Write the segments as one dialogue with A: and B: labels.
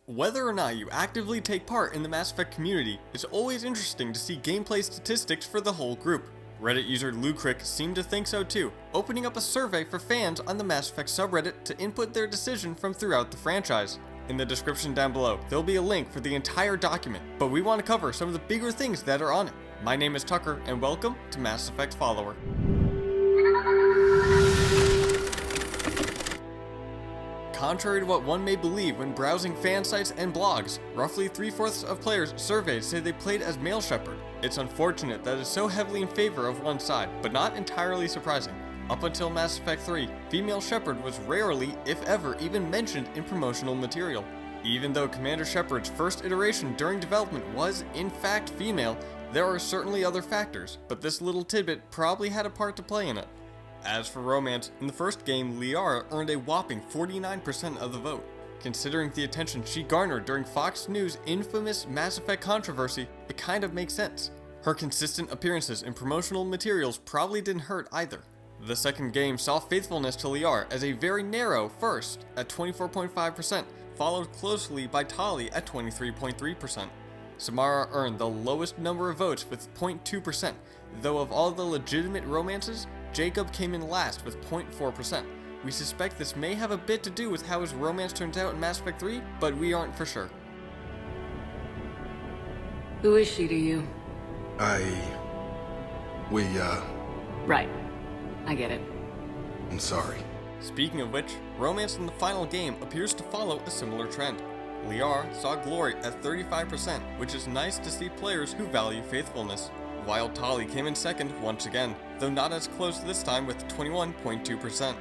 A: Whether or not you actively take part in the Mass Effect community, it's always interesting to see gameplay statistics for the whole group. Reddit user Lukric seemed to think so too, opening up a survey for fans on the Mass Effect subreddit to input their decision from throughout the franchise. In the description down below, there'll be a link for the entire document, but we want to cover some of the bigger things that are on it. My name is Tucker, and welcome to Mass Effect Follower. Contrary to what one may believe when browsing fan sites and blogs, roughly 3/4 of players surveyed say they played as male Shepard. It's unfortunate that it's so heavily in favor of one side, but not entirely surprising. Up until Mass Effect 3, female Shepard was rarely, if ever, even mentioned in promotional material. Even though Commander Shepard's first iteration during development was, in fact, female, there are certainly other factors, but this little tidbit probably had a part to play in it. As for romance, in the first game, Liara earned a whopping 49% of the vote. Considering the attention she garnered during Fox News' infamous Mass Effect controversy, it kind of makes sense. Her consistent appearances in promotional materials probably didn't hurt either. The second game saw faithfulness to Liara as a very narrow first at 24.5%, followed closely by Tali at 23.3%. Samara earned the lowest number of votes with 0.2%, though of all the legitimate romances, Jacob came in last with 0.4%. We suspect this may have a bit to do with how his romance turns out in Mass Effect 3, but we aren't for sure.
B: Who is she to you?
C: Right.
B: I get it.
C: I'm sorry.
A: Speaking of which, romance in the final game appears to follow a similar trend. Liara saw glory at 35%, which is nice to see players who value faithfulness, while Tali came in second once again, though not as close this time with 21.2%.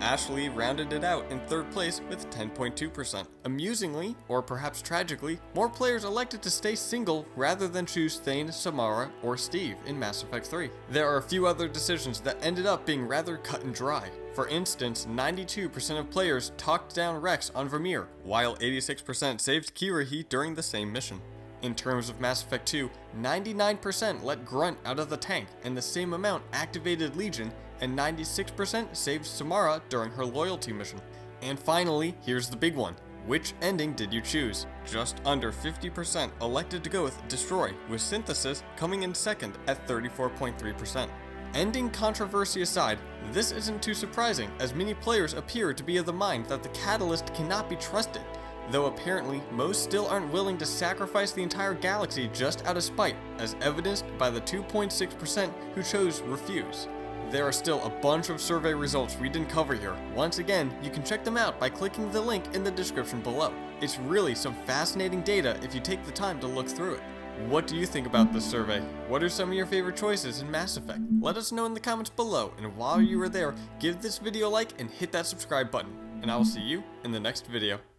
A: Ashley rounded it out in third place with 10.2%. Amusingly, or perhaps tragically, more players elected to stay single rather than choose Thane, Samara, or Steve in Mass Effect 3. There are a few other decisions that ended up being rather cut and dry. For instance, 92% of players talked down Rex on Vermeer, while 86% saved Kirrahe during the same mission. In terms of Mass Effect 2, 99% let Grunt out of the tank, and the same amount activated Legion, and 96% saved Samara during her loyalty mission. And finally, here's the big one. Which ending did you choose? Just under 50% elected to go with Destroy, with Synthesis coming in second at 34.3%. Ending controversy aside, this isn't too surprising, as many players appear to be of the mind that the Catalyst cannot be trusted, though apparently most still aren't willing to sacrifice the entire galaxy just out of spite, as evidenced by the 2.6% who chose Refuse. There are still a bunch of survey results we didn't cover here. Once again, you can check them out by clicking the link in the description below. It's really some fascinating data if you take the time to look through it. What do you think about this survey? What are some of your favorite choices in Mass Effect? Let us know in the comments below, and while you are there, give this video a like and hit that subscribe button. And I will see you in the next video.